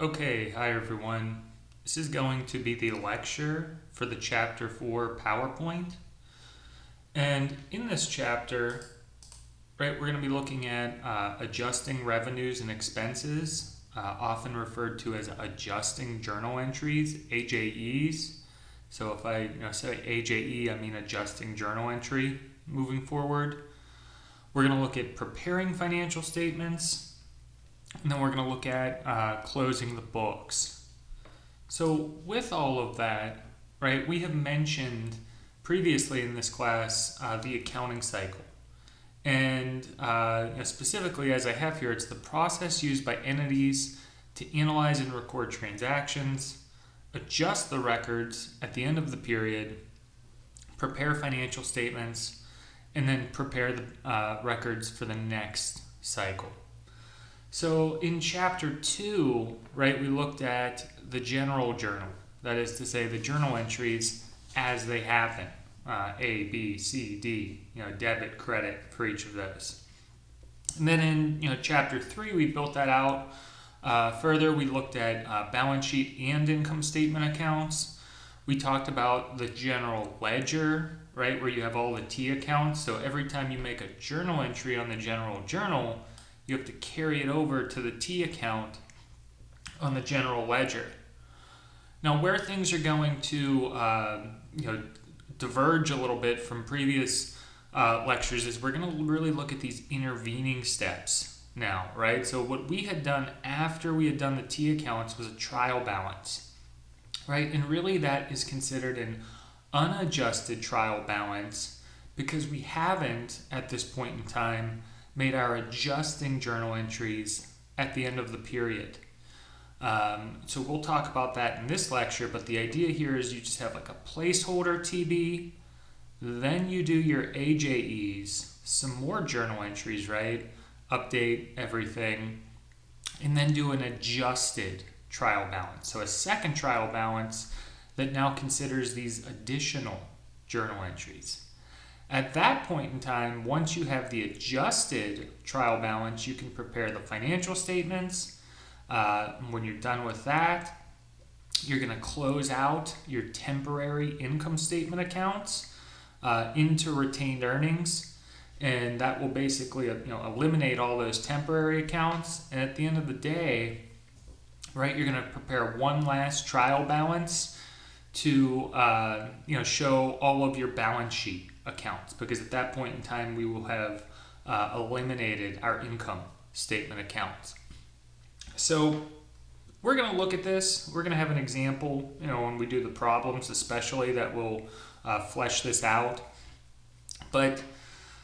Okay, hi everyone. This is going to be the lecture for the Chapter 4 PowerPoint. And in this chapter, right, we're going to be looking at adjusting revenues and expenses, often referred to as adjusting journal entries, AJEs. So if I say AJE, I mean adjusting journal entry moving forward. We're going to look at preparing financial statements, and then we're going to look at closing the books. So with all of that, right, we have mentioned previously in this class the accounting cycle. And specifically, as I have here, it's the process used by entities to analyze and record transactions, adjust the records at the end of the period, prepare financial statements, and then prepare the records for the next cycle. So in chapter 2, right, we looked at the general journal. That is to say, the journal entries as they happen. A, B, C, D, debit, credit for each of those. And then in chapter 3, we built that out further. We looked at balance sheet and income statement accounts. We talked about the general ledger, right, where you have all the T accounts. So every time you make a journal entry on the general journal, you have to carry it over to the T account on the general ledger. Now, where things are going to diverge a little bit from previous lectures is we're going to really look at these intervening steps now, right? So what we had done after we had done the T accounts was a trial balance, right? And really that is considered an unadjusted trial balance because we haven't, at this point in time, made our adjusting journal entries at the end of the period. So we'll talk about that in this lecture, but the idea here is you just have like a placeholder TB, then you do your AJEs, some more journal entries, right? Update everything, and then do an adjusted trial balance. So a second trial balance that now considers these additional journal entries. At that point in time, once you have the adjusted trial balance, you can prepare the financial statements. When you're done with that, you're going to close out your temporary income statement accounts into retained earnings, and that will basically eliminate all those temporary accounts. And at the end of the day, right, you're going to prepare one last trial balance to show all of your balance sheet accounts, because at that point in time we will have eliminated our income statement accounts. So we're going to look at this. We're going to have an example, when we do the problems especially, that will flesh this out. But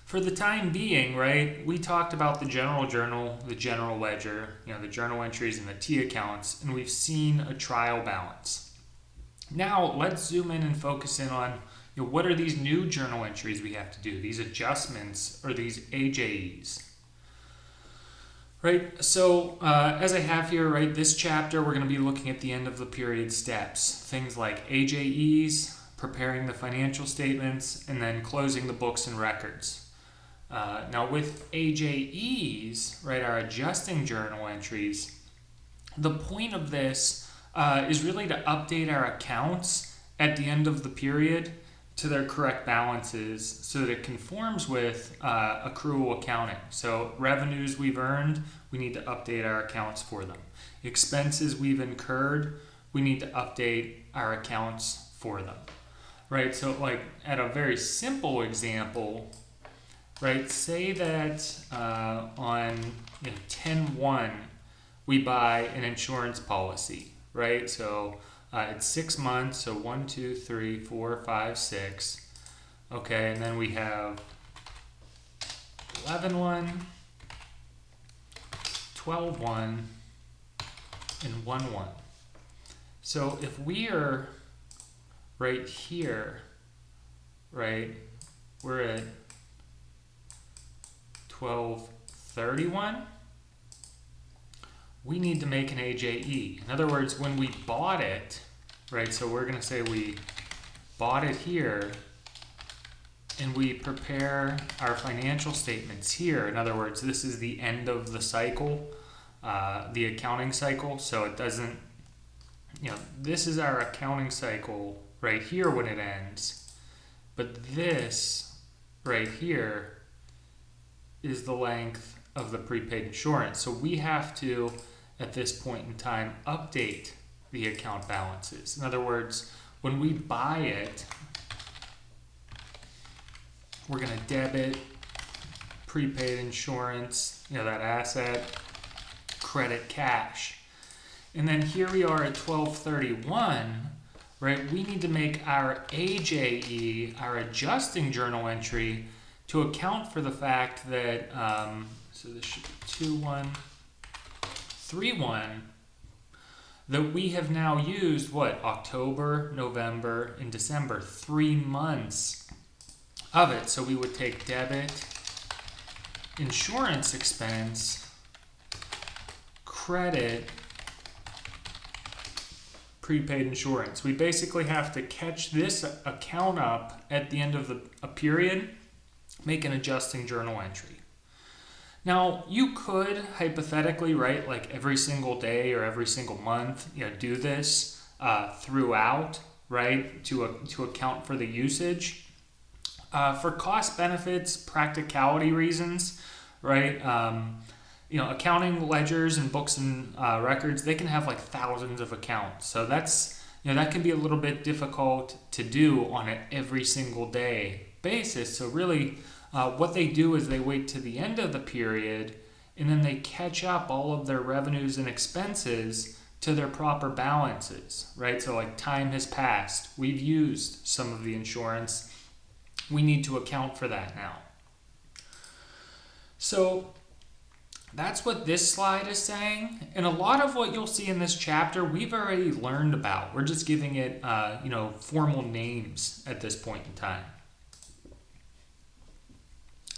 for the time being, right, we talked about the general journal, the general ledger, the journal entries and the T accounts, and we've seen a trial balance. Now let's zoom in and focus in on what are these new journal entries we have to do, these adjustments or these AJEs. Right, so as I have here, right, this chapter we're going to be looking at the end of the period steps, things like AJEs, preparing the financial statements, and then closing the books and records. Now with AJEs, right, our adjusting journal entries, the point of this is really to update our accounts at the end of the period to their correct balances so that it conforms with accrual accounting. So revenues we've earned, we need to update our accounts for them. Expenses we've incurred, we need to update our accounts for them. Right, so like at a very simple example, right, say that on 10/1 we buy an insurance policy, right? So it's 6 months, so 1, 2, 3, 4, 5, 6. Okay, and then we have 11/1, 12/1, and 1/1. So if we are right here, right, we're at 12/31. We need to make an AJE. In other words, when we bought it, right, so we're going to say we bought it here, and we prepare our financial statements here. In other words, this is the end of the cycle. the accounting cycle. So it doesn't, this is our accounting cycle right here when it ends. But this right here is the length of the prepaid insurance. So we have to, at this point in time, update the account balances. In other words, when we buy it, we're going to debit prepaid insurance, that asset, credit cash. And then here we are at 12/31, right? We need to make our AJE, our adjusting journal entry, to account for the fact that, so this should be 2131, that we have now used, October, November, and December, 3 months of it. So we would take debit insurance expense, credit prepaid insurance. We basically have to catch this account up at the end of a period, make an adjusting journal entry. Now, you could hypothetically, right, like every single day or every single month, do this throughout, right, to account for the usage. For cost benefits, practicality reasons, right, accounting ledgers and books and records, they can have like thousands of accounts. So that's, that can be a little bit difficult to do on an every single day basis. So really, what they do is they wait to the end of the period and then they catch up all of their revenues and expenses to their proper balances, right? So like time has passed. We've used some of the insurance. We need to account for that now. So that's what this slide is saying. And a lot of what you'll see in this chapter, we've already learned about. We're just giving it, formal names at this point in time.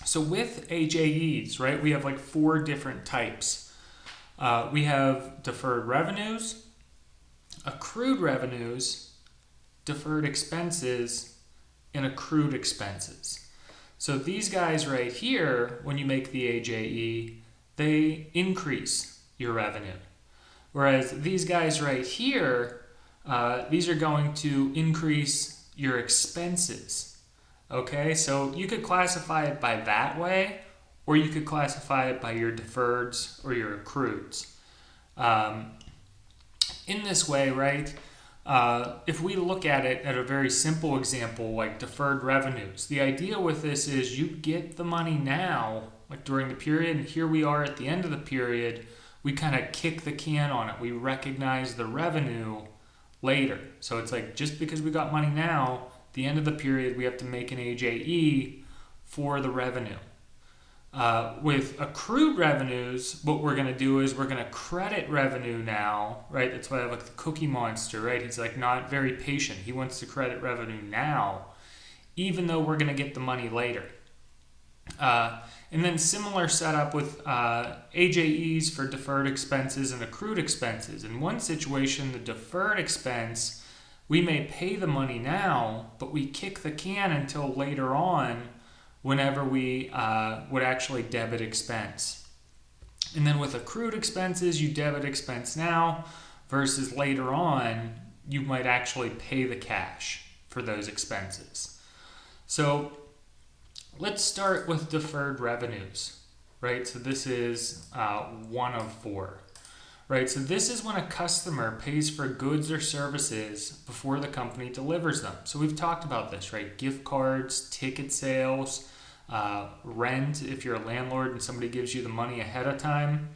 So with AJEs, right, we have like 4 different types. We have deferred revenues, accrued revenues, deferred expenses, and accrued expenses. So these guys right here, when you make the AJE, they increase your revenue. Whereas these guys right here, these are going to increase your expenses. Okay, so you could classify it by that way, or you could classify it by your deferreds or your accrueds. In this way, right, if we look at it at a very simple example like deferred revenues, the idea with this is you get the money now, like during the period, and here we are at the end of the period, we kind of kick the can on it. We recognize the revenue later. So it's like just because we got money now, the end of the period, we have to make an AJE for the revenue. With accrued revenues, what we're going to do is we're going to credit revenue now, right? That's why I have like the Cookie Monster, right? He's like not very patient. He wants to credit revenue now, even though we're going to get the money later. And then similar setup with AJEs for deferred expenses and accrued expenses. In one situation, the deferred expense, we may pay the money now, but we kick the can until later on whenever we would actually debit expense. And then with accrued expenses, you debit expense now versus later on, you might actually pay the cash for those expenses. So let's start with deferred revenues, right? So this is 1 of 4. Right, so this is when a customer pays for goods or services before the company delivers them. So we've talked about this, right? Gift cards, ticket sales, rent if you're a landlord and somebody gives you the money ahead of time.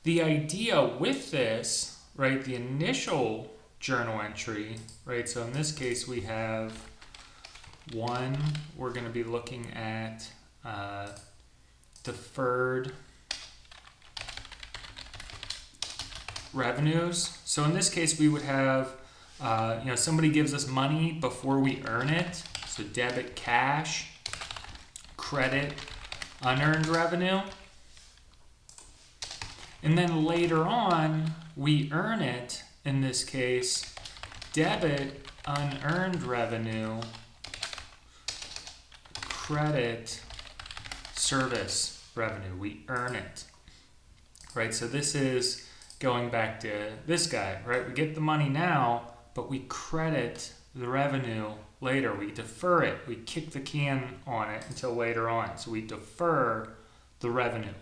The idea with this, right, the initial journal entry, right? So in this case we have 1, we're going to be looking at deferred revenues. So in this case, we would have, somebody gives us money before we earn it. So debit cash, credit unearned revenue. And then later on, we earn it, in this case, debit unearned revenue, credit service revenue. We earn it. right? So this is going back to this guy, right? We get the money now, but we credit the revenue later. We defer it. We kick the can on it until later on. So we defer the revenue.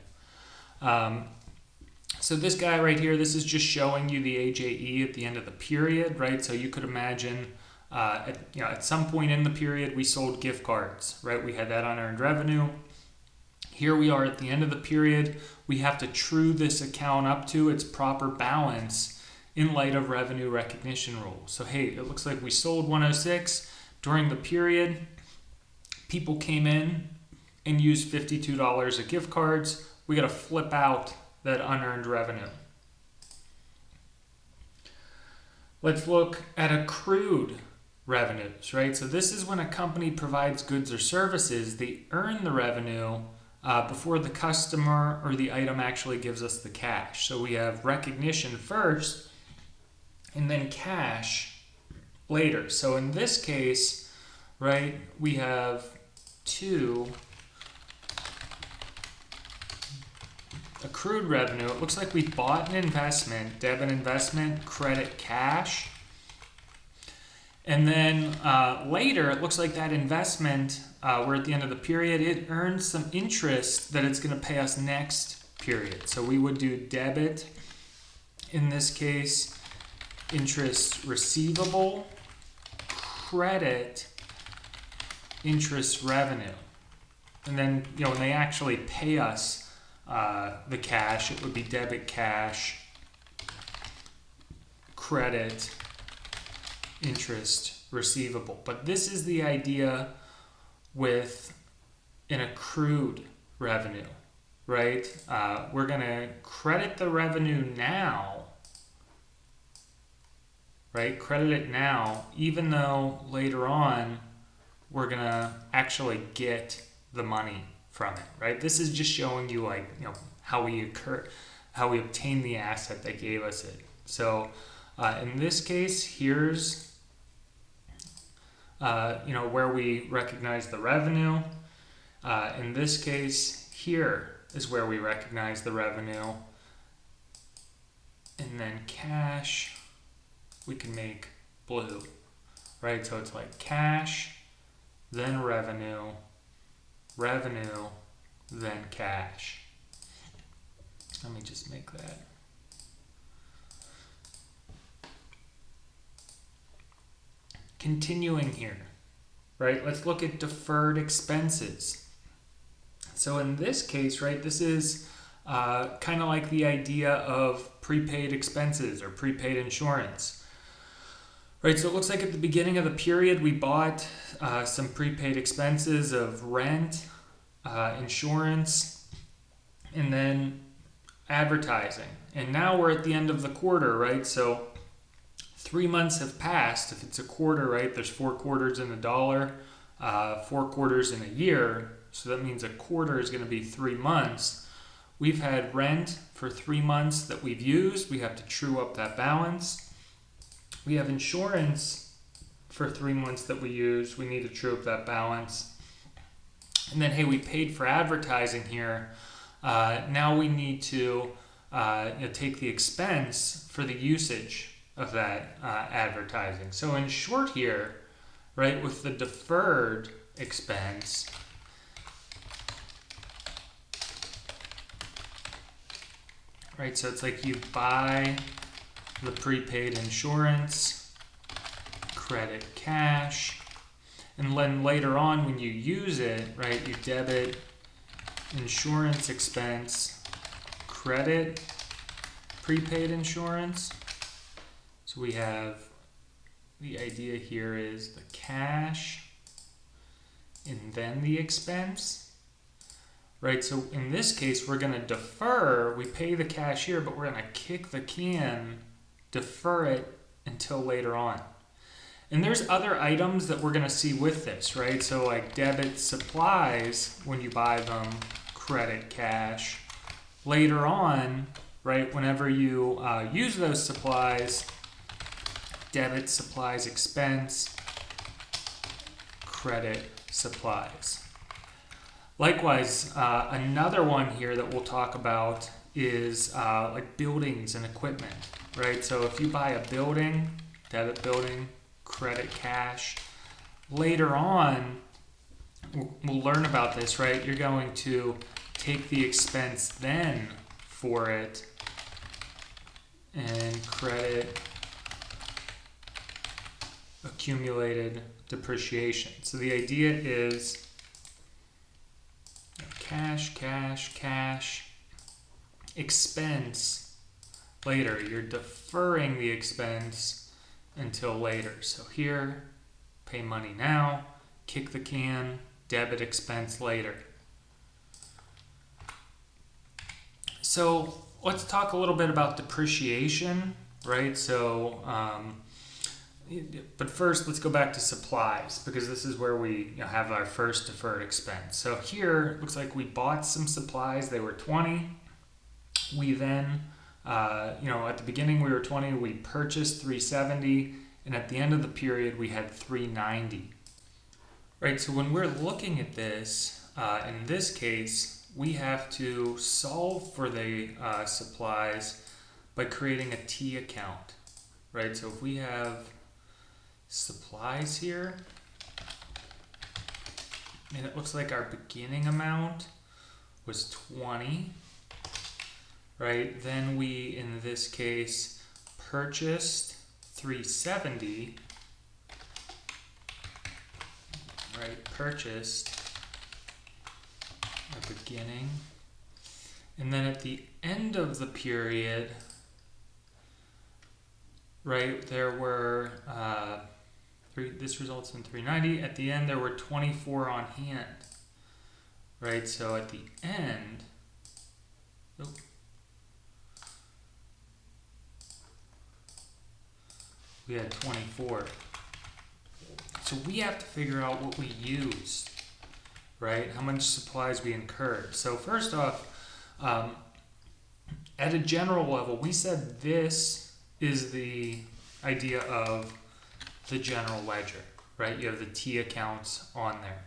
So this guy right here, this is just showing you the AJE at the end of the period, right? So you could imagine at some point in the period, we sold gift cards, right? We had that unearned revenue. Here we are at the end of the period. We have to true this account up to its proper balance in light of revenue recognition rules. So hey, it looks like we sold 106 during the period. People came in and used $52 of gift cards. We got to flip out that unearned revenue. Let's look at accrued revenues, right? So this is when a company provides goods or services, they earn the revenue before the customer or the item actually gives us the cash. So we have recognition first and then cash later. So in this case, right, we have two accrued revenue. It looks like we bought an investment, debit investment, credit cash. And then later, it looks like that investment, we're at the end of the period, it earns some interest that it's going to pay us next period. So we would do debit, in this case, interest receivable, credit, interest revenue. And then, when they actually pay us the cash, it would be debit cash, credit, interest receivable. But this is the idea with an accrued revenue, right? We're going to credit the revenue now, right? Credit it now, even though later on we're going to actually get the money from it, right? This is just showing you how we obtain the asset that gave us it. So in this case, here's where we recognize the revenue. In this case, here is where we recognize the revenue. And then cash, we can make blue, right? So it's like cash, then revenue, revenue, then cash. Let me just make that. Continuing here, right? Let's look at deferred expenses. So in this case, right, this is kind of like the idea of prepaid expenses or prepaid insurance. Right, so it looks like at the beginning of the period, we bought some prepaid expenses of rent, insurance, and then advertising. And now we're at the end of the quarter, right? So 3 months have passed. If it's a quarter, right, there's 4 quarters in a dollar, 4 quarters in a year. So that means a quarter is going to be 3 months. We've had rent for 3 months that we've used. We have to true up that balance. We have insurance for 3 months that we use. We need to true up that balance. And then, hey, we paid for advertising here. Now we need to take the expense for the usage of that advertising. So in short here, right, with the deferred expense, right, so it's like you buy the prepaid insurance, credit cash, and then later on when you use it, right, you debit insurance expense, credit prepaid insurance. So we have, the idea here is the cash and then the expense, right? So in this case, we're going to defer, we pay the cash here, but we're going to kick the can, defer it until later on. And there's other items that we're going to see with this, right? So like debit supplies, when you buy them, credit cash. Later on, right, whenever you use those supplies, debit supplies expense, credit supplies. Likewise, another one here that we'll talk about is like buildings and equipment, right? So if you buy a building, debit building, credit cash, later on, we'll learn about this, right? You're going to take the expense then for it and credit accumulated depreciation. So the idea is cash, cash, cash, expense later. You're deferring the expense until later. So here, pay money now, kick the can, debit expense later. So let's talk a little bit about depreciation, right? So, but first let's go back to supplies, because this is where we have our first deferred expense. So here, it looks like we bought some supplies, they were 20. We then, at the beginning we were 20, we purchased 370, and at the end of the period we had 390. Right, so when we're looking at this, in this case, we have to solve for the supplies by creating a T account, right? So if we have supplies here, and it looks like our beginning amount was 20, right? Then we, in this case, purchased 370, right? Purchased our beginning. And then at the end of the period, right, there were, this results in 390. At the end, there were 24 on hand, right? So at the end, we had 24. So we have to figure out what we used, right? How much supplies we incurred. So first off, at a general level, we said this is the idea of the general ledger, right? You have the T accounts on there.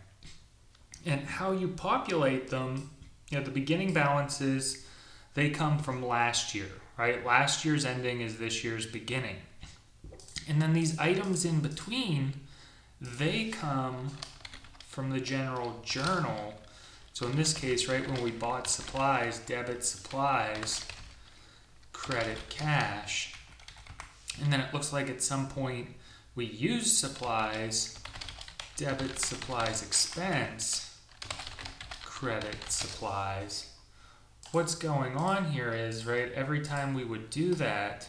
And how you populate them, the beginning balances, they come from last year, right? Last year's ending is this year's beginning. And then these items in between, they come from the general journal. So in this case, right, when we bought supplies, debit supplies, credit cash. And then it looks like at some point we used supplies, debit supplies expense, credit supplies. What's going on here is, right, every time we would do that,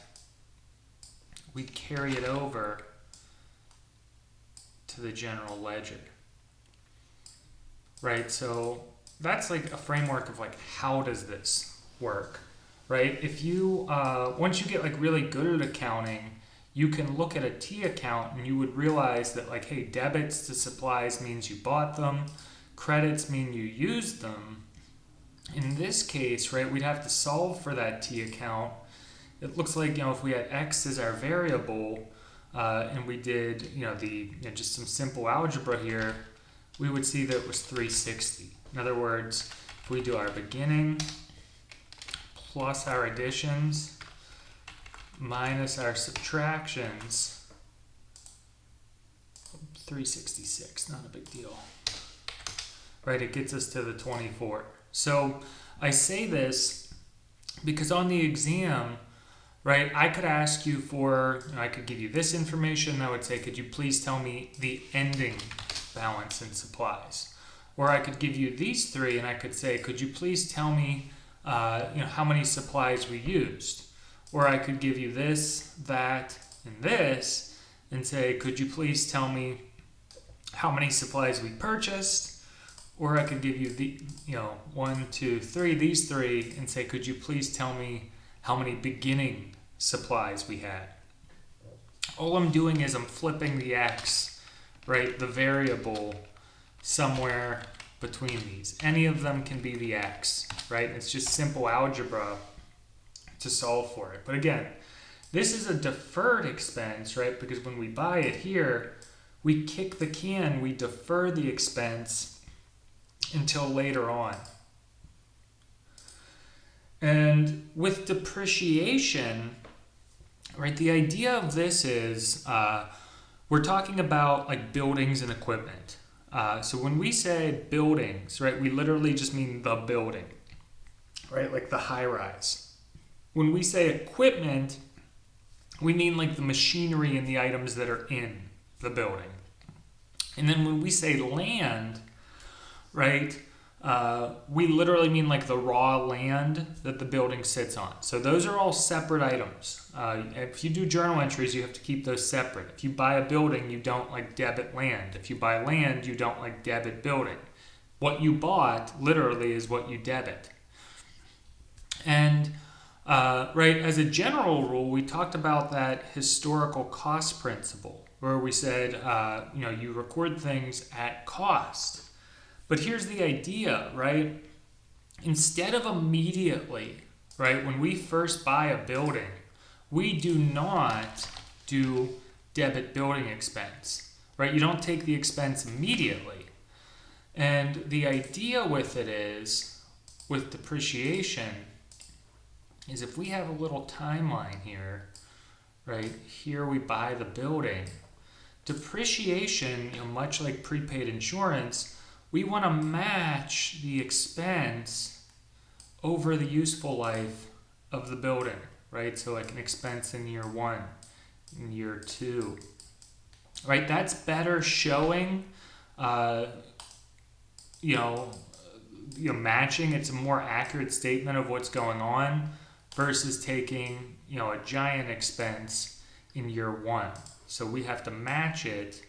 we'd carry it over to the general ledger, right? So that's like a framework of like, how does this work, right? If you, once you get like really good at accounting, you can look at a T account and you would realize that like, hey, debits to supplies means you bought them, credits mean you used them. In this case, right, we'd have to solve for that T account. It looks like, if we had X as our variable, and we did, just some simple algebra here, we would see that it was 360. In other words, if we do our beginning plus our additions minus our subtractions, 366, not a big deal. Right, it gets us to the 24. So I say this because on the exam, right, I could ask you for, I could give you this information. I would say, could you please tell me the ending balance in supplies? Or I could give you these three and I could say, could you please tell me, how many supplies we used? Or I could give you this, that, and this and say, could you please tell me how many supplies we purchased? Or I could give you the, 1, 2, 3, these three and say, could you please tell me how many beginning supplies we had? All I'm doing is I'm flipping the X, right, the variable somewhere between these. Any of them can be the X, right? It's just simple algebra to solve for it. But again, this is a deferred expense, right? Because when we buy it here, we kick the can, we defer the expense until later on. And with depreciation, right, the idea of this is we're talking about like buildings and equipment. So when we say buildings, right, we literally just mean the building, right, like the high rise. When we say equipment, we mean like the machinery and the items that are in the building. And then when we say land, right, we literally mean like the raw land that the building sits on. So those are all separate items. If you do journal entries, you have to keep those separate. If you buy a building, you don't like debit land. If you buy land, you don't like debit building. What you bought literally is what you debit. And right, as a general rule, we talked about that historical cost principle where we said, you record things at cost. But here's the idea, right? Instead of immediately, right, when we first buy a building, we do not do debit building expense, right? You don't take the expense immediately. And the idea with it is, with depreciation, is if we have a little timeline here, right, here we buy the building. Depreciation, much like prepaid insurance, we want to match the expense over the useful life of the building, right? So like an expense in year 1, in year 2, right? That's better showing, matching. It's a more accurate statement of what's going on versus taking, a giant expense in year 1. So we have to match it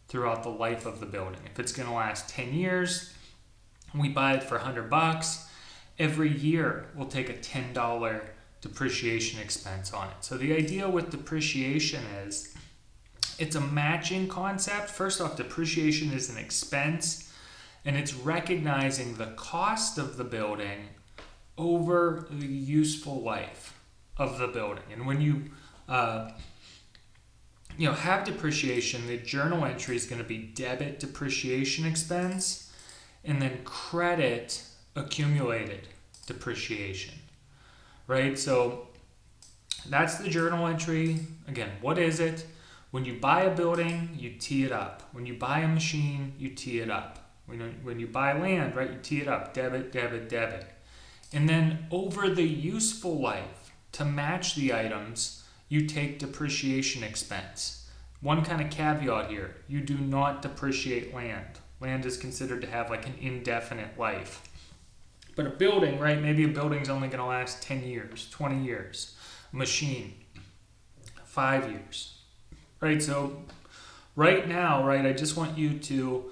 throughout the life of the building. If it's going to last 10 years, we buy it for $100. Every year, we'll take a $10 depreciation expense on it. So the idea with depreciation is it's a matching concept. First off, depreciation is an expense, and it's recognizing the cost of the building over the useful life of the building. And when you have depreciation, the journal entry is going to be debit depreciation expense and then credit accumulated depreciation, right? So that's the journal entry. Again, what is it? When you buy a building, you tee it up. When you buy a machine, you tee it up. When you buy land, right, you tee it up, debit, debit, debit. And then over the useful life, to match the items, you take depreciation expense. One kind of caveat here, you do not depreciate land. Land is considered to have like an indefinite life. But a building, right, maybe a building's only going to last 10 years, 20 years. A machine, 5 years, right? So right now, right, I just want you to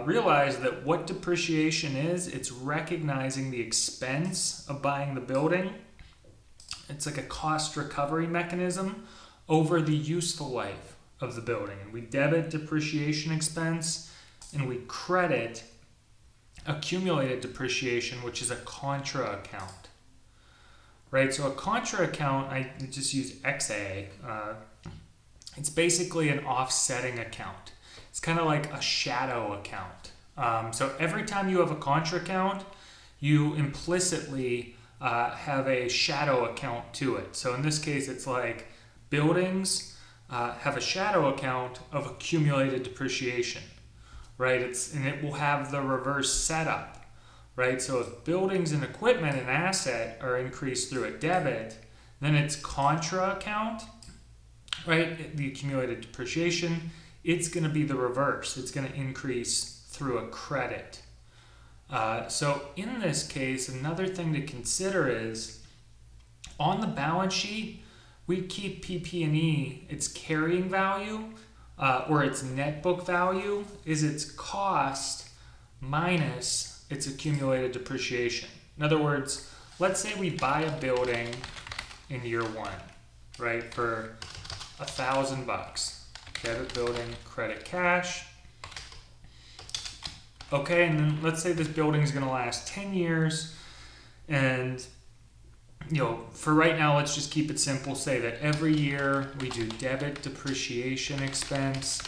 realize that what depreciation is, it's recognizing the expense of buying the building. It's like a cost recovery mechanism over the useful life of the building. And we debit depreciation expense and we credit accumulated depreciation, which is a contra account. Right? So a contra account, I just use XA. It's basically an offsetting account. It's kind of like a shadow account. So every time you have a contra account, you implicitly have a shadow account to it. So in this case, it's like buildings have a shadow account of accumulated depreciation, right? And it will have the reverse setup, right? So if buildings and equipment and asset are increased through a debit, then its contra account, right, the accumulated depreciation, it's going to be the reverse. It's going to increase through a credit. So in this case, another thing to consider is on the balance sheet, we keep PP&E, its carrying value, or its net book value, is its cost minus its accumulated depreciation. In other words, let's say we buy a building in year 1, right, for $1,000. Debit building, credit cash. Okay, and then let's say this building is going to last 10 years, and for right now, let's just keep it simple. Say that every year we do debit depreciation expense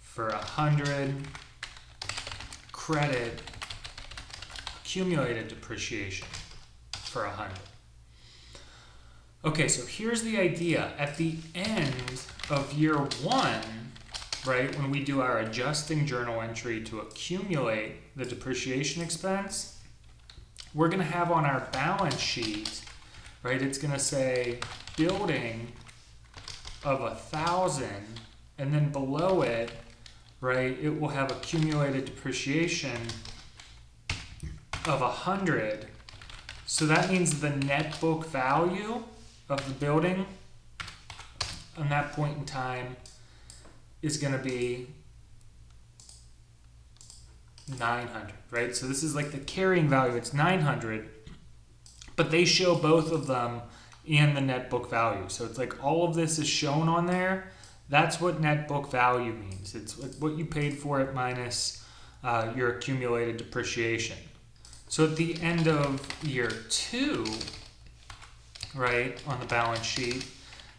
for 100, credit accumulated depreciation for 100. Okay, so here's the idea. At the end of year 1, right, when we do our adjusting journal entry to accumulate the depreciation expense, we're going to have on our balance sheet, right, it's going to say building of 1,000, and then below it, right, it will have accumulated depreciation of 100. So that means the net book value of the building on that point in time is going to be 900, right? So this is like the carrying value, it's 900, but they show both of them and the net book value. So it's like all of this is shown on there. That's what net book value means. It's what you paid for it minus your accumulated depreciation. So at the end of year 2, right, on the balance sheet,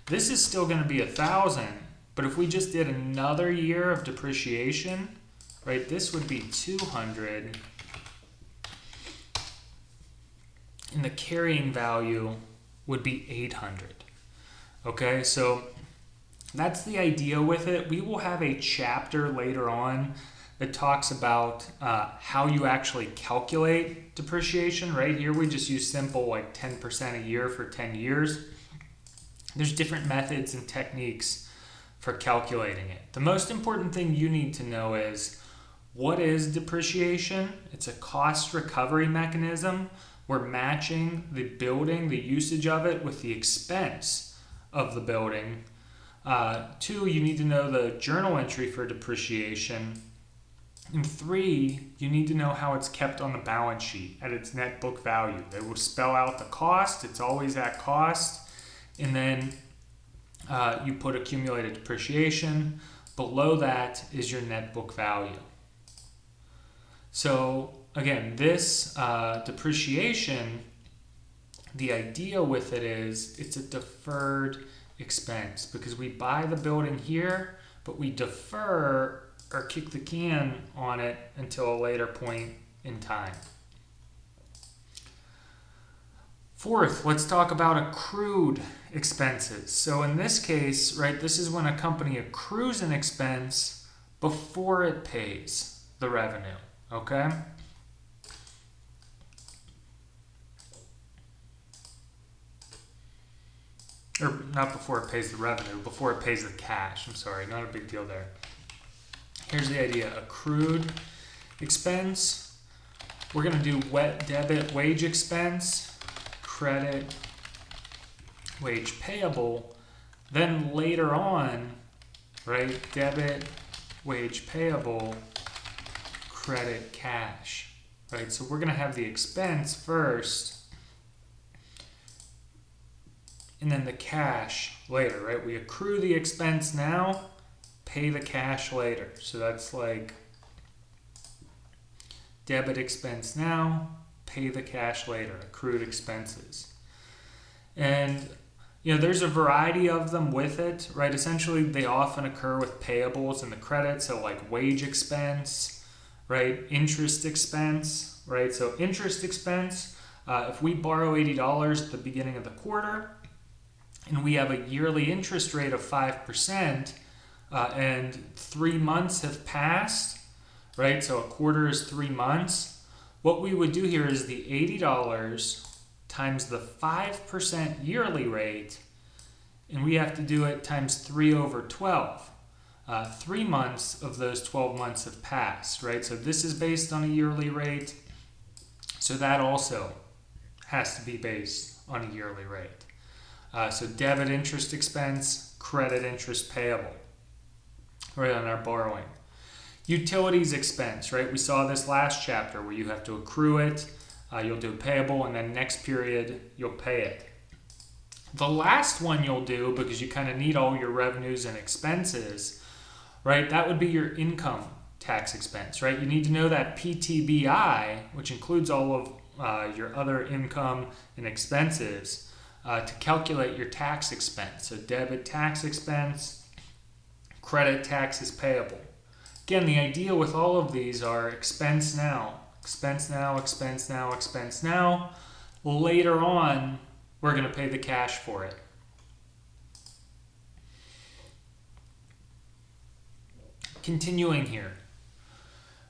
this is still going to be 1,000, but if we just did another year of depreciation, right, this would be 200, and the carrying value would be 800. Okay, so that's the idea with it. We will have a chapter later on that talks about how you actually calculate depreciation. Right here we just use simple like 10% a year for 10 years. There's different methods and techniques for calculating it. The most important thing you need to know is, what is depreciation? It's a cost recovery mechanism. We're matching the building, the usage of it, with the expense of the building. 2, you need to know the journal entry for depreciation. And 3, you need to know how it's kept on the balance sheet at its net book value. They will spell out the cost. It's always at cost. And then you put accumulated depreciation. Below that is your net book value. So again, this depreciation, the idea with it is it's a deferred expense because we buy the building here, but we defer or kick the can on it until a later point in time. 4th, let's talk about accrued expenses. So in this case, right, this is when a company accrues an expense before it pays the revenue, okay? Or not before it pays the revenue, before it pays the cash. I'm sorry, not a big deal there. Here's the idea. Accrued expense. We're going to do debit wage expense, credit wage payable. Then later on, right, debit wage payable, credit cash. Right, so we're going to have the expense first, and then the cash later, right? We accrue the expense now, pay the cash later. So that's like debit expense now, pay the cash later, accrued expenses. And there's a variety of them with it, right? Essentially, they often occur with payables and the credit, so like wage expense, right? Interest expense, right? So interest expense, if we borrow $80 at the beginning of the quarter, and we have a yearly interest rate of 5%, and 3 months have passed, right? So a quarter is 3 months. What we would do here is the $80 times the 5% yearly rate, and we have to do it times 3 over 12. 3 months of those 12 months have passed, right? So this is based on a yearly rate, so that also has to be based on a yearly rate. So debit interest expense, credit interest payable, right, on our borrowing. Utilities expense, right? We saw this last chapter where you have to accrue it, you'll do payable, and then next period you'll pay it. The last one you'll do, because you kind of need all your revenues and expenses, right? That would be your income tax expense, right? You need to know that PTBI, which includes all of your other income and expenses, to calculate your tax expense. So debit tax expense, credit taxes payable. Again, the idea with all of these are expense now, expense now, expense now, expense now. Later on, we're going to pay the cash for it. Continuing here,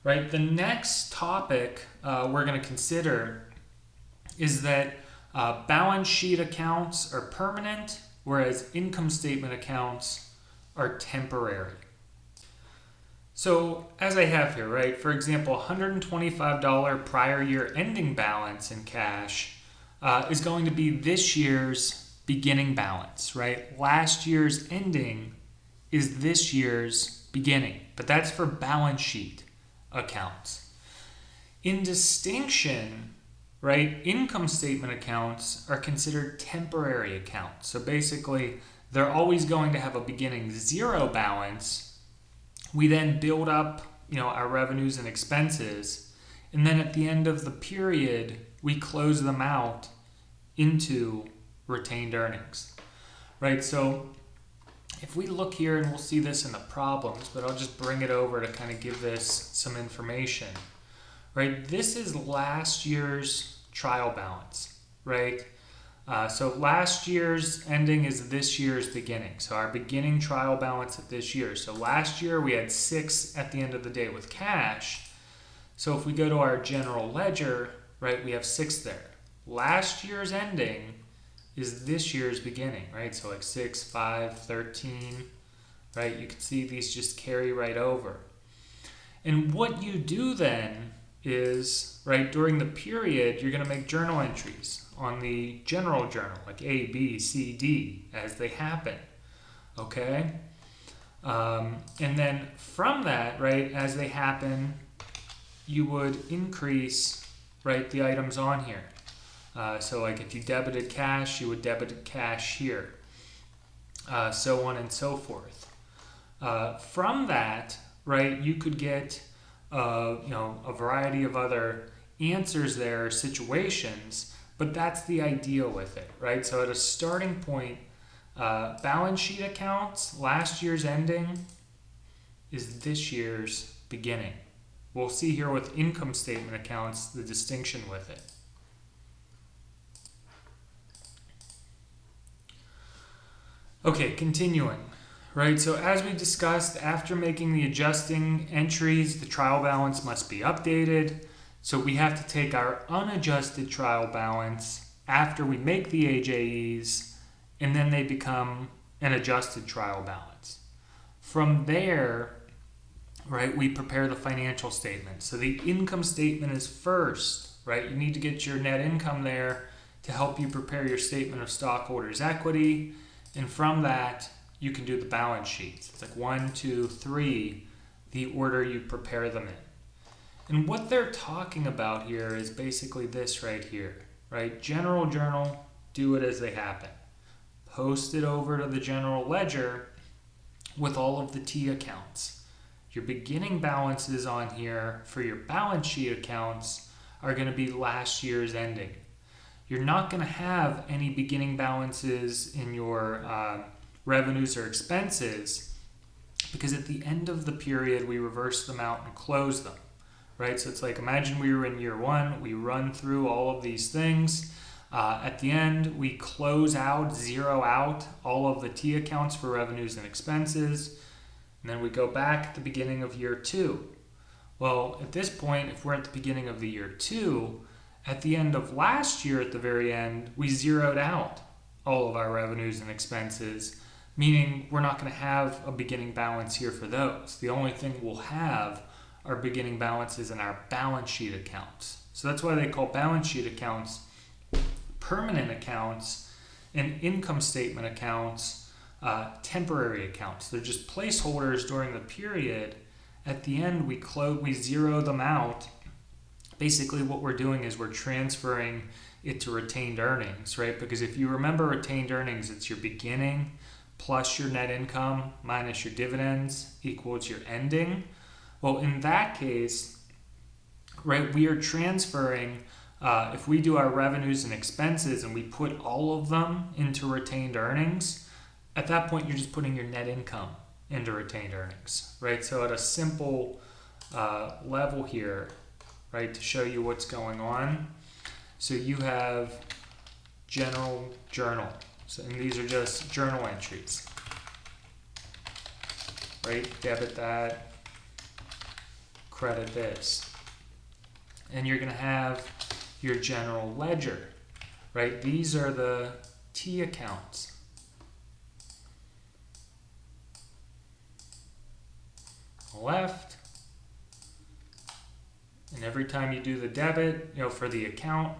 right? The next topic we're going to consider is that balance sheet accounts are permanent, whereas income statement accounts are temporary. So as I have here, right, for example, $125 prior year ending balance in cash is going to be this year's beginning balance, right? Last year's ending is this year's beginning, but that's for balance sheet accounts. In distinction, right, income statement accounts are considered temporary accounts. So basically, they're always going to have a beginning zero balance. We then build up, our revenues and expenses, and then at the end of the period, we close them out into retained earnings, right? So if we look here, and we'll see this in the problems, but I'll just bring it over to kind of give this some information, right? This is last year's trial balance, right? So last year's ending is this year's beginning. So our beginning trial balance at this year. So last year we had 6 at the end of the day with cash. So if we go to our general ledger, right, we have 6 there. Last year's ending is this year's beginning, right? So like 6, 5, 13, right? You can see these just carry right over. And what you do then is, right, during the period, you're going to make journal entries on the general journal, like A, B, C, D, as they happen, okay? And then from that, right, as they happen, you would increase, right, the items on here. So like if you debited cash, you would debit cash here, so on and so forth. From that, right, you could get a variety of other answers there, situations, but that's the idea with it, right? So at a starting point, balance sheet accounts, last year's ending is this year's beginning. We'll see here with income statement accounts the distinction with it. Okay, continuing. Right, so as we discussed, after making the adjusting entries, the trial balance must be updated. So we have to take our unadjusted trial balance after we make the AJEs, and then they become an adjusted trial balance. From there, right, we prepare the financial statement. So the income statement is first, right? You need to get your net income there to help you prepare your statement of stockholders' equity. And from that, you can do the balance sheets. It's like 1, 2, 3, the order you prepare them in. And what they're talking about here is basically this right here, right? General journal, do it as they happen. Post it over to the general ledger with all of the T accounts. Your beginning balances on here for your balance sheet accounts are going to be last year's ending. You're not going to have any beginning balances in your revenues or expenses because at the end of the period we reverse them out and close them, right? So it's like, imagine we were in year 1, we run through all of these things. At the end, we close out, zero out all of the T accounts for revenues and expenses, and then we go back at the beginning of year 2. Well, at this point, if we're at the beginning of the year 2, at the end of last year, at the very end, we zeroed out all of our revenues and expenses, meaning we're not going to have a beginning balance here for those. The only thing we'll have are beginning balances in our balance sheet accounts. So that's why they call balance sheet accounts permanent accounts and income statement accounts temporary accounts. They're just placeholders during the period. At the end, we zero them out. Basically, what we're doing is we're transferring it to retained earnings, right? Because if you remember retained earnings, it's your beginning plus your net income minus your dividends equals your ending. Well, in that case, right, we are transferring, if we do our revenues and expenses and we put all of them into retained earnings, at that point, you're just putting your net income into retained earnings, right? So at a simple level here, right, to show you what's going on, So you have general journal. So, and these are just journal entries, right? Debit that, credit this. And you're going to have your general ledger, right? These are the T accounts. Left. And every time you do the debit, for the account,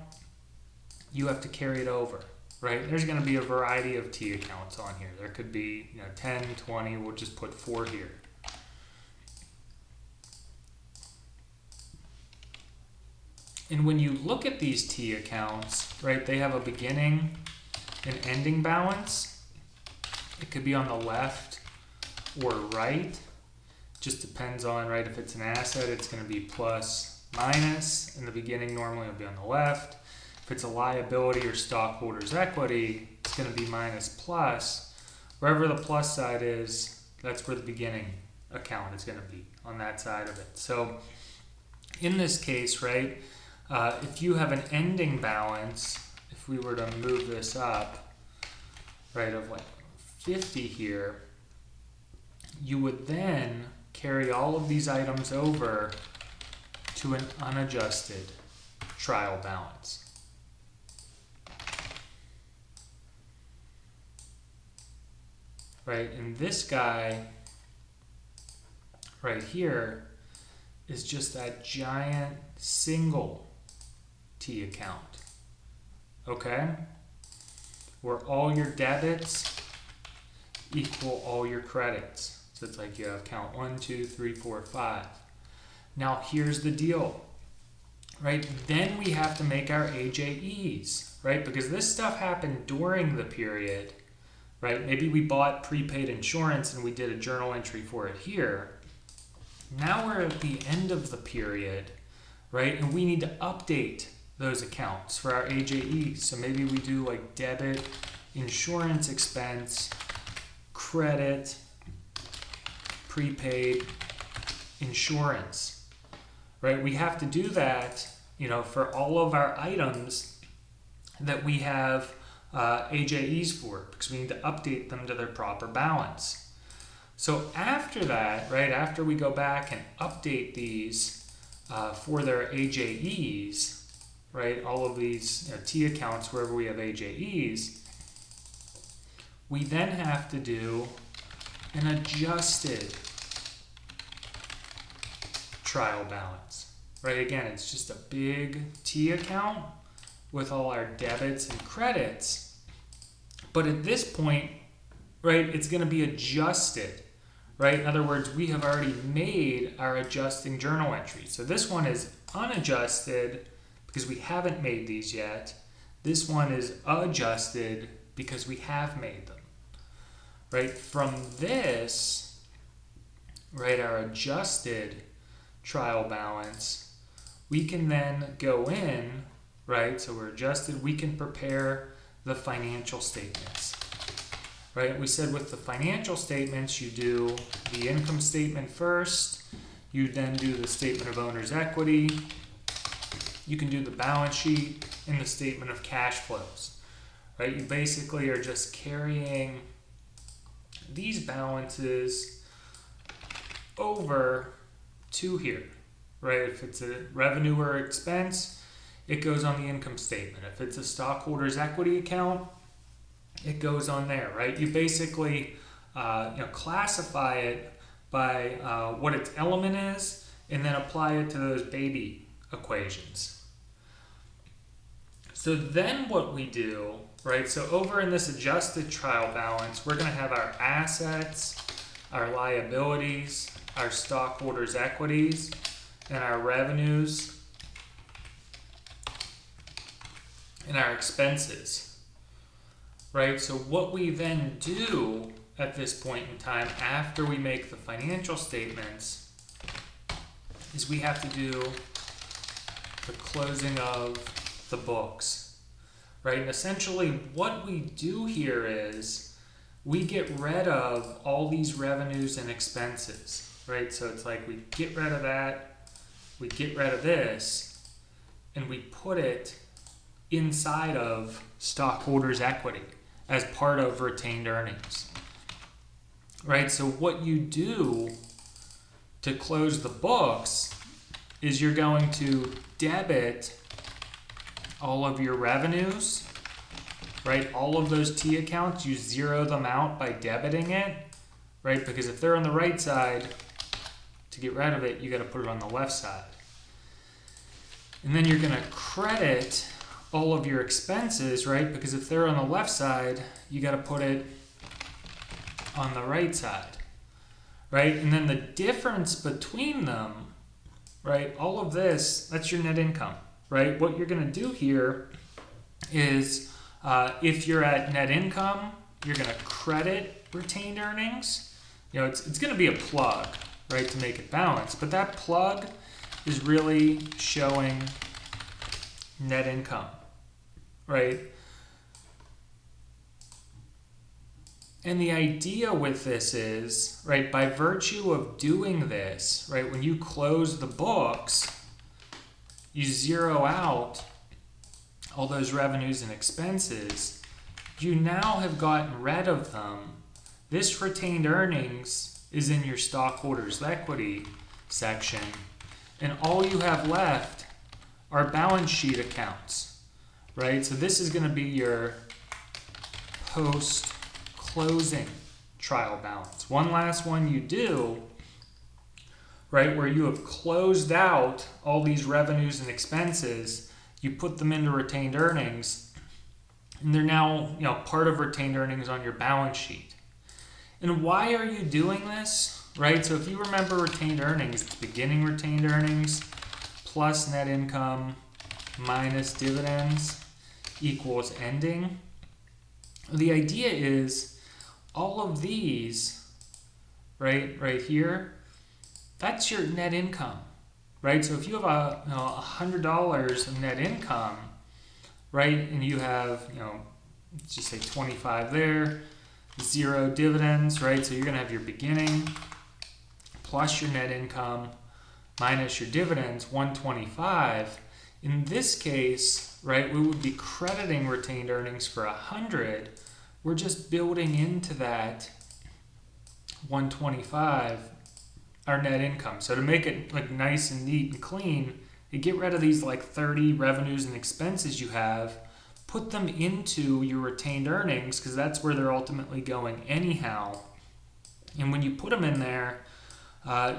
you have to carry it over, right? There's going to be a variety of T accounts on here. There could be, 10, 20, we'll just put 4 here. And when you look at these T accounts, right, they have a beginning and ending balance. It could be on the left or right. Just depends on, right, if it's an asset, it's going to be plus, minus. In the beginning, normally it'll be on the left. If it's a liability or stockholders' equity, it's going to be minus, plus. Wherever the plus side is, that's where the beginning account is going to be, on that side of it. So in this case, right, if you have an ending balance, if we were to move this up, right, of like 50 here, you would then carry all of these items over to an unadjusted trial balance. Right, and this guy right here is just that giant single T account, okay? Where all your debits equal all your credits. So it's like you have count 1, 2, 3, 4, 5. Now here's the deal, right? Then we have to make our AJEs, right? Because this stuff happened during the period, right? Maybe we bought prepaid insurance and we did a journal entry for it here. Now we're at the end of the period, right? And we need to update those accounts for our AJEs. So maybe we do like debit, insurance expense, credit, prepaid, insurance, right? We have to do that, for all of our items that we have AJEs for, because we need to update them to their proper balance. So after that, right, after we go back and update these for their AJEs, right, all of these T accounts wherever we have AJEs, we then have to do an adjusted trial balance, right? Again, it's just a big T account with all our debits and credits, but at this point, right, it's going to be adjusted, right? In other words, we have already made our adjusting journal entry. So this one is unadjusted because we haven't made these yet. This one is adjusted because we have made them, right? From this, right, our adjusted trial balance, we can then go in, right? So we're adjusted, we can prepare the financial statements, right? We said with the financial statements, you do the income statement first, you then do the statement of owner's equity, you can do the balance sheet and the statement of cash flows, right? You basically are just carrying these balances over to here, right? If it's a revenue or expense, it goes on the income statement. If it's a stockholder's equity account, it goes on there, right? You basically classify it by what its element is and then apply it to those baby equations. So then what we do, right? So over in this adjusted trial balance, we're going to have our assets, our liabilities, our stockholders' equities, and our revenues, and our expenses, right? So what we then do at this point in time, after we make the financial statements, is we have to do the closing of the books, right? And essentially what we do here is we get rid of all these revenues and expenses, right? So it's like we get rid of that, we get rid of this, and we put it inside of stockholders' equity as part of retained earnings, right? So what you do to close the books is you're going to debit all of your revenues, right? All of those T accounts, you zero them out by debiting it, right? Because if they're on the right side, to get rid of it, you got to put it on the left side. And then you're going to credit all of your expenses, right? Because if they're on the left side, you got to put it on the right side, right? And then the difference between them, right? All of this, that's your net income, right? What you're going to do here is if you're at net income, you're going to credit retained earnings. You know, it's going to be a plug, right, to make it balanced. But that plug is really showing net income, right? And the idea with this is, right, by virtue of doing this, right, when you close the books, you zero out all those revenues and expenses. You now have gotten rid of them. This retained earnings is in your stockholders' equity section, and all you have left are balance sheet accounts, right? So this is going to be your post-closing trial balance. One last one you do, right, where you have closed out all these revenues and expenses, you put them into retained earnings, and they're now, you know, part of retained earnings on your balance sheet. And why are you doing this, right? So if you remember retained earnings, it's beginning retained earnings plus net income minus dividends equals ending. The idea is all of these, right here, that's your net income, right? So if you have $100 of net income, right, and you have, let's just say 25 there, 0 dividends, right? So you're going to have your beginning plus your net income minus your dividends, 125. In this case, right, we would be crediting retained earnings for 100. We're just building into that 125 our net income. So to make it like nice and neat and clean, you get rid of these like 30 revenues and expenses you have, put them into your retained earnings because that's where they're ultimately going anyhow. And when you put them in there,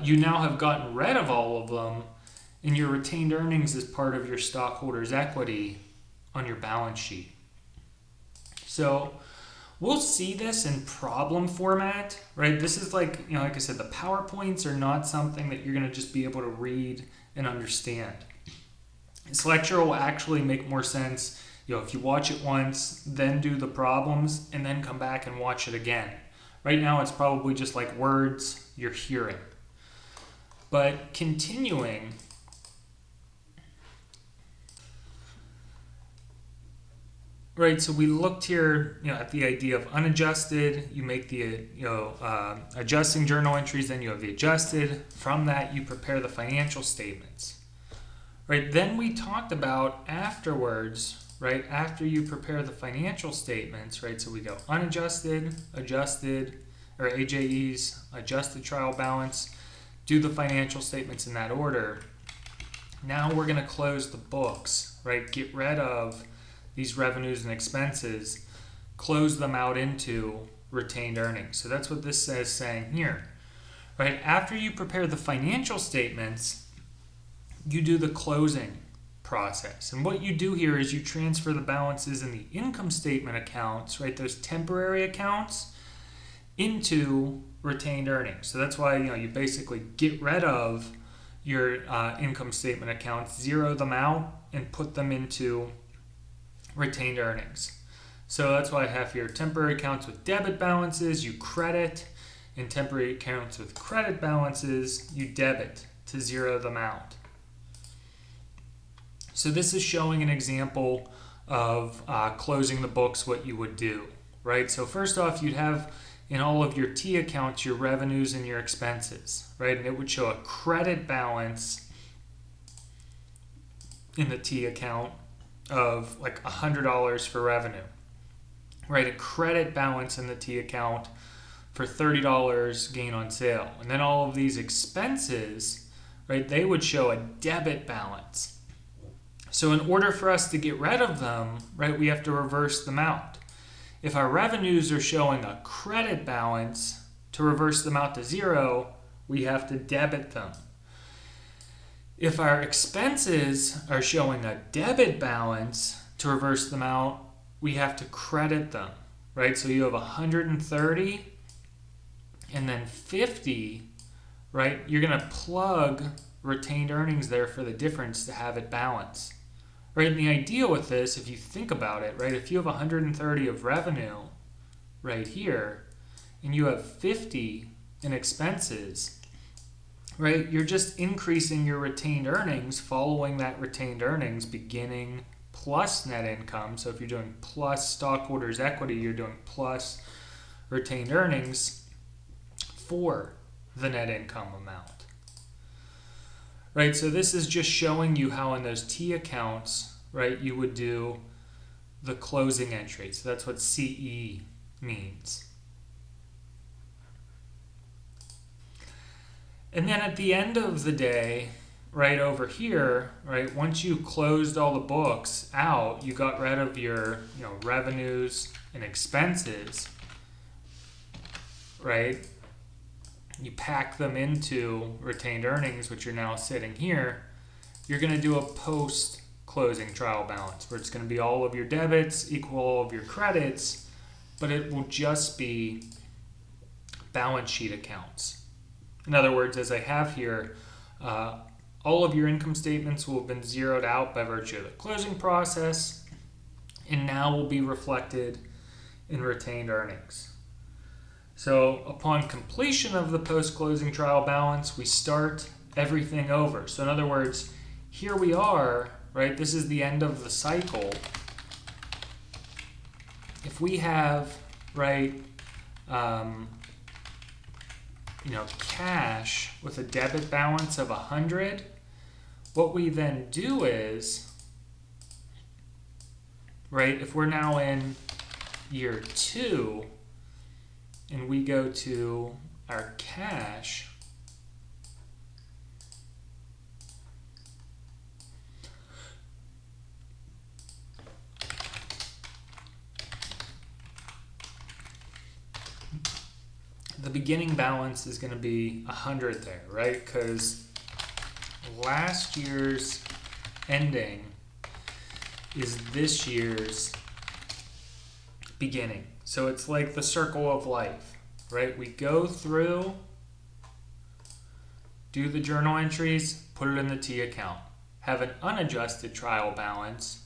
you now have gotten rid of all of them, and your retained earnings is part of your stockholders' equity on your balance sheet. So we'll see this in problem format, right? This is like, like I said, the PowerPoints are not something that you're going to just be able to read and understand. This lecture will actually make more sense, if you watch it once, then do the problems, and then come back and watch it again. Right now, it's probably just like words you're hearing. But continuing, right, so we looked here, at the idea of unadjusted. You make the, adjusting journal entries, then you have the adjusted. From that, you prepare the financial statements, right? Then we talked about afterwards, right, after you prepare the financial statements, right, so we go unadjusted, adjusted, or AJEs, adjusted trial balance, do the financial statements in that order. Now we're going to close the books, right, get rid of these revenues and expenses, close them out into retained earnings. So that's what this is saying here, right? After you prepare the financial statements, you do the closing process. And what you do here is you transfer the balances in the income statement accounts, right, those temporary accounts, into retained earnings. So that's why, you basically get rid of your income statement accounts, zero them out, and put them into retained earnings. So that's why I have here temporary accounts with debit balances, you credit, and temporary accounts with credit balances, you debit to zero them out. So this is showing an example of closing the books, what you would do, right? So first off, you'd have in all of your T accounts your revenues and your expenses, right? And it would show a credit balance in the T account of like $100 for revenue, right? A credit balance in the T account for $30 gain on sale. And then all of these expenses, right, they would show a debit balance. So in order for us to get rid of them, right, we have to reverse them out. If our revenues are showing a credit balance, to reverse them out to zero, we have to debit them. If our expenses are showing a debit balance, to reverse them out, we have to credit them, right? So you have 130 and then 50, right? You're going to plug retained earnings there for the difference to have it balance, right? And the idea with this, if you think about it, right, if you have 130 of revenue right here and you have 50 in expenses, right, you're just increasing your retained earnings following that retained earnings beginning plus net income. So if you're doing plus stockholders' equity, you're doing plus retained earnings for the net income amount. Right, so this is just showing you how in those T accounts, right, you would do the closing entry. So that's what CE means. And then at the end of the day, right over here, right, once you closed all the books out, you got rid of your, revenues and expenses, right? You pack them into retained earnings, which are now sitting here. You're going to do a post-closing trial balance, where it's going to be all of your debits equal all of your credits, but it will just be balance sheet accounts. In other words, as I have here, all of your income statements will have been zeroed out by virtue of the closing process, and now will be reflected in retained earnings. So upon completion of the post-closing trial balance, we start everything over. So in other words, here we are, right? This is the end of the cycle. If we have, right, cash with a debit balance of 100, what we then do is, right, if we're now in year 2, and we go to our cash, the beginning balance is going to be 100 there, right? Because last year's ending is this year's beginning. So it's like the circle of life, right? We go through, do the journal entries, put it in the T account, have an unadjusted trial balance,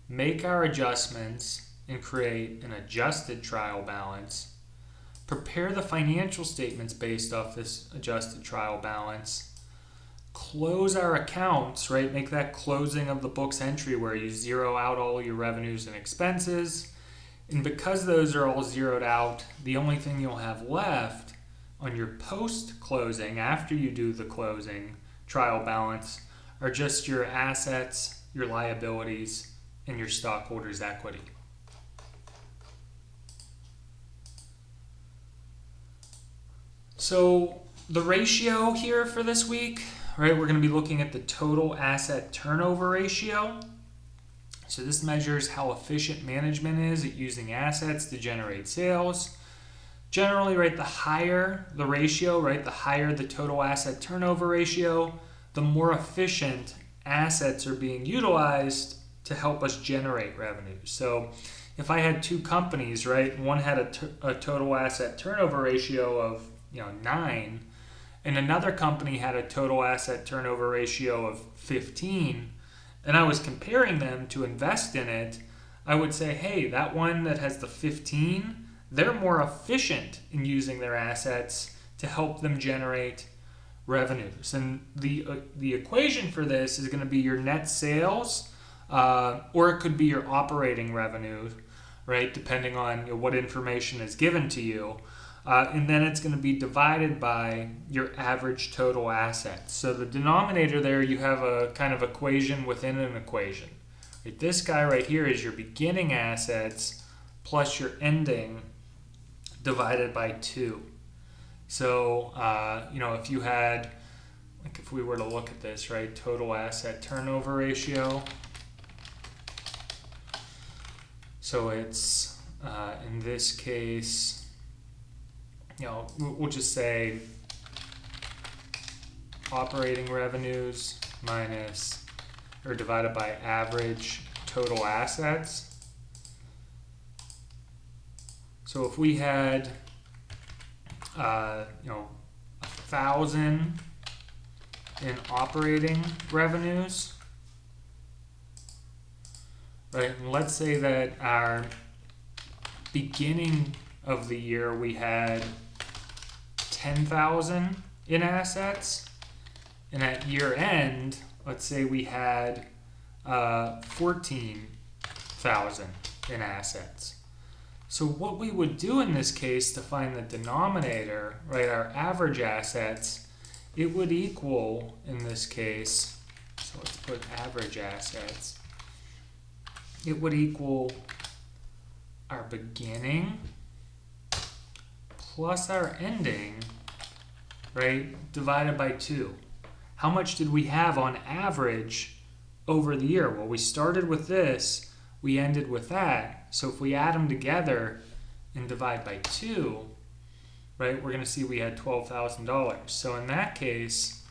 make our adjustments, and create an adjusted trial balance, prepare the financial statements based off this adjusted trial balance, close our accounts, right? Make that closing of the books entry where you zero out all your revenues and expenses. And because those are all zeroed out, the only thing you'll have left on your post-closing, after you do the closing trial balance, are just your assets, your liabilities, and your stockholders' equity. So the ratio here for this week, right, we're going to be looking at the total asset turnover ratio. So this measures how efficient management is at using assets to generate sales. Generally, right, the higher the ratio, right, the higher the total asset turnover ratio, the more efficient assets are being utilized to help us generate revenue. So if I had two companies, right, one had a total asset turnover ratio of 9, and another company had a total asset turnover ratio of 15, and I was comparing them to invest in it, I would say, hey, that one that has the 15, they're more efficient in using their assets to help them generate revenues. And the equation for this is going to be your net sales, or it could be your operating revenue, right, depending on what information is given to you. And then it's going to be divided by your average total assets. So the denominator there, you have a kind of equation within an equation, Right? This guy right here is your beginning assets plus your ending divided by 2. So, if you had, like if we were to look at this, right, total asset turnover ratio. So it's, in this case, we'll just say operating revenues minus, or divided by average total assets. So if we had, 1,000 in operating revenues, right? And let's say that our beginning of the year we had 10,000 in assets, and at year end, let's say we had 14,000 in assets. So what we would do in this case to find the denominator, right, our average assets, it would equal, in this case, so let's put average assets, it would equal our beginning plus our ending, right, divided by 2. How much did we have on average over the year? Well, we started with this, we ended with that. So if we add them together and divide by 2, right, we're going to see we had $12,000. So in that case,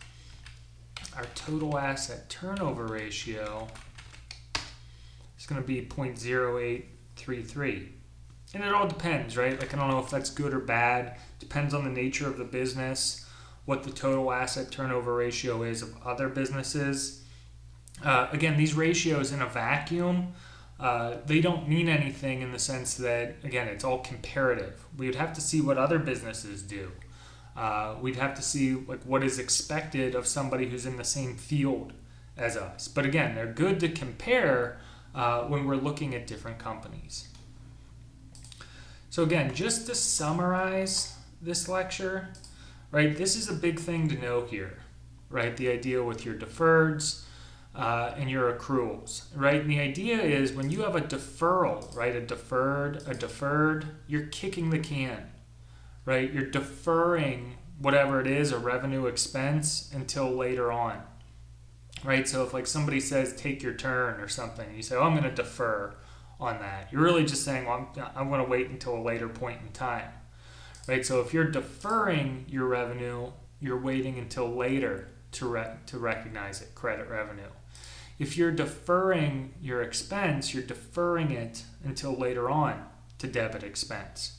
our total asset turnover ratio is going to be 0.0833. And it all depends, right? Like, I don't know if that's good or bad. Depends on the nature of the business, what the total asset turnover ratio is of other businesses. Again, these ratios in a vacuum, they don't mean anything in the sense that, again, it's all comparative. We would have to see what other businesses do. We'd have to see like what is expected of somebody who's in the same field as us. But again, they're good to compare when we're looking at different companies. So again, just to summarize this lecture, right, this is a big thing to know here, right? The idea with your deferreds, and your accruals, right? And the idea is when you have a deferral, right, a deferred, you're kicking the can, right? You're deferring whatever it is, a revenue expense, until later on, right? So if like somebody says, take your turn or something, you say, oh, I'm going to defer on that. You're really just saying, well, I'm going to wait until a later point in time, right? So if you're deferring your revenue, you're waiting until later to recognize it, credit revenue. If you're deferring your expense, you're deferring it until later on to debit expense.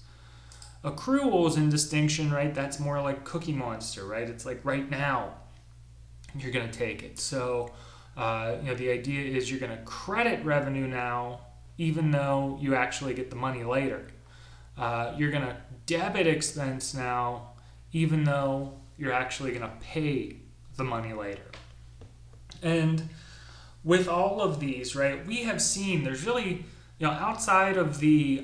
Accruals, in distinction, right, that's more like Cookie Monster, right? It's like right now you're going to take it. So, the idea is you're going to credit revenue now, even though you actually get the money later. You're going to debit expense now, even though you're actually going to pay the money later. And with all of these, right, we have seen there's really, outside of the,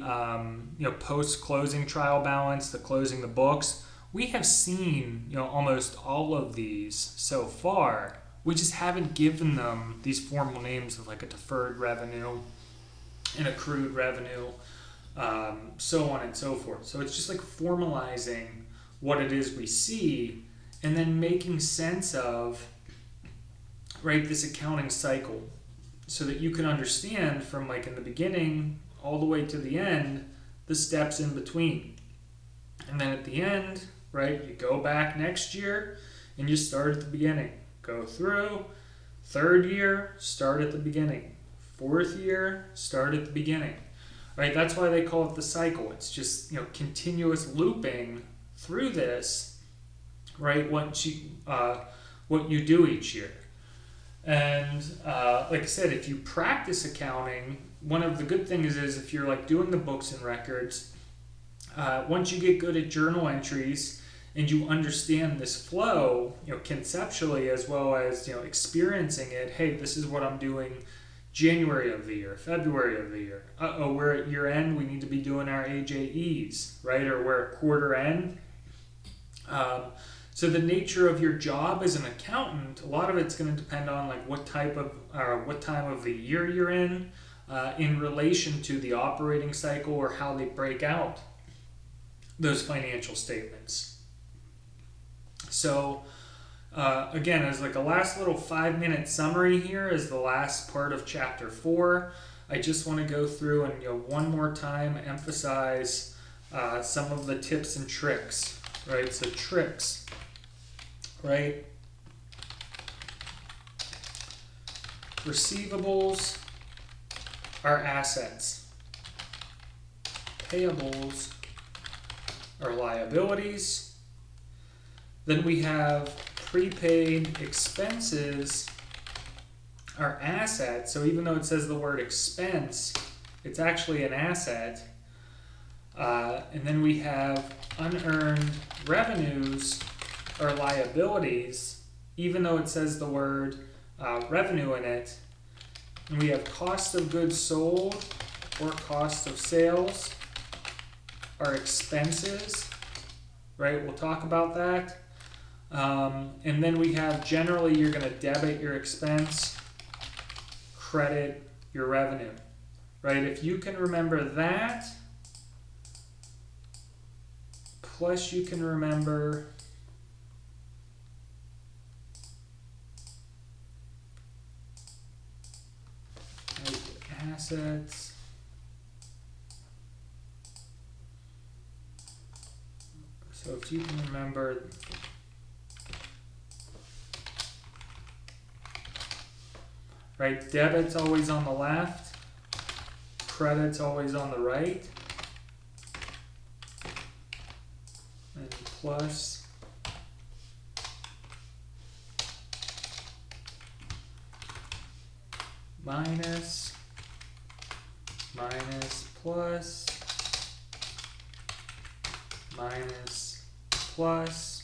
post-closing trial balance, the closing the books, we have seen, almost all of these so far. We just haven't given them these formal names of like a deferred revenue, an accrued revenue, so on and so forth. So it's just like formalizing what it is we see and then making sense of, right, this accounting cycle so that you can understand from like in the beginning all the way to the end, the steps in between. And then at the end, right, you go back next year and you start at the beginning. Go through, third year, start at the beginning. Fourth year, start at the beginning. Right, that's why they call it the cycle. It's just, continuous looping through this, right, what you do each year. And like I said, if you practice accounting, one of the good things is if you're like doing the books and records, once you get good at journal entries and you understand this flow, conceptually as well as, experiencing it, hey, this is what I'm doing January of the year, February of the year. We're at year end, we need to be doing our AJEs, right? Or we're at quarter end. So the nature of your job as an accountant, a lot of it's going to depend on like what time of the year you're in relation to the operating cycle or how they break out those financial statements. So again, as like a last little 5-minute summary here as the last part of chapter 4, I just want to go through and one more time emphasize some of the tips and tricks, right? So tricks, right? Receivables are assets. Payables are liabilities. Then we have prepaid expenses are assets. So even though it says the word expense, it's actually an asset. And then we have unearned revenues are liabilities, even though it says the word revenue in it. And we have cost of goods sold or cost of sales are expenses, right? We'll talk about that. And then we have generally you're going to debit your expense, credit your revenue, right? If you can remember that, plus you can remember assets, so if you can remember right, debit's always on the left, credit's always on the right, and plus minus plus minus plus,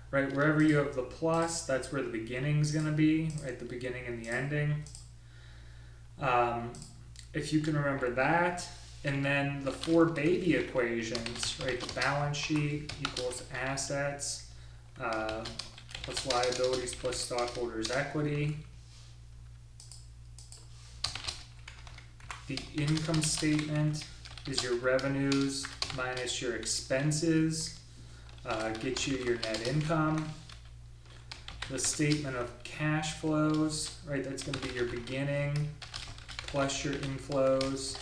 right? Wherever you have the plus, that's where the beginning's going to be, right? The beginning and the ending. If you can remember that, and then the 4 baby equations, right? The balance sheet equals assets plus liabilities plus stockholders' equity. The income statement is your revenues minus your expenses, gets you your net income. The statement of cash flows, right, that's going to be your beginning plus your inflows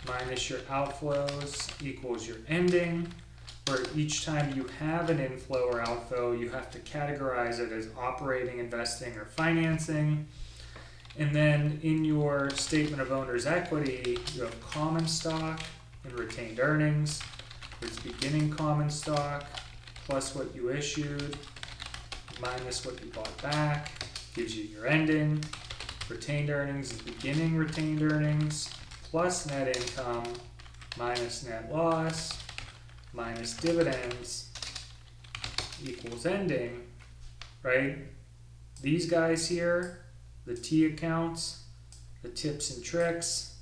minus your outflows equals your ending, where each time you have an inflow or outflow, you have to categorize it as operating, investing, or financing. And then in your statement of owner's equity, you have common stock and retained earnings. It's beginning common stock plus what you issued minus what you bought back gives you your ending. Retained earnings is beginning retained earnings plus net income minus net loss minus dividends equals ending, right? These guys here, the T accounts, the tips and tricks,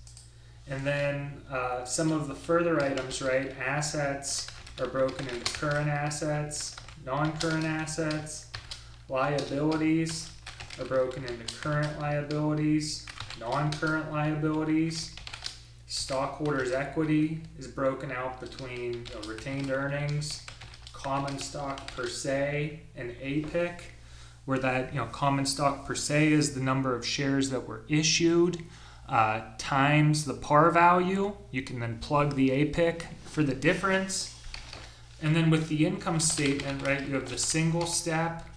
and then some of the further items, right? Assets are broken into current assets, non-current assets. Liabilities are broken into current liabilities, non-current liabilities. Stockholders' equity is broken out between retained earnings, common stock per se, and APIC, where that common stock per se is the number of shares that were issued times the par value. You can then plug the APIC for the difference. And then with the income statement, right, you have the single step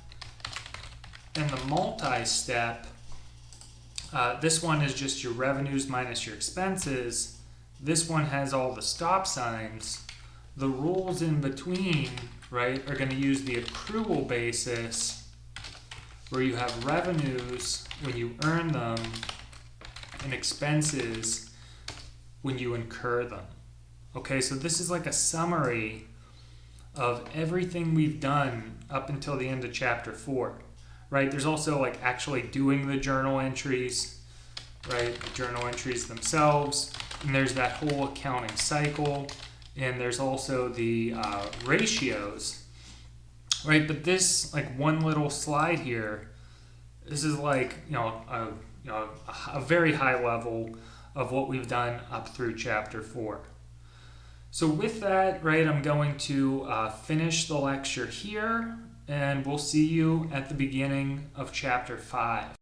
and the multi-step. This one is just your revenues minus your expenses. This one has all the stop signs. The rules in between, right, are going to use the accrual basis, where you have revenues when you earn them and expenses when you incur them. Okay, so this is like a summary of everything we've done up until the end of chapter 4, right? There's also like actually doing the journal entries, right? The journal entries themselves, and there's that whole accounting cycle, and there's also the ratios. right? But this, like, one little slide here, this is like, a very high level of what we've done up through chapter 4. So with that, right, I'm going to finish the lecture here, and we'll see you at the beginning of chapter 5.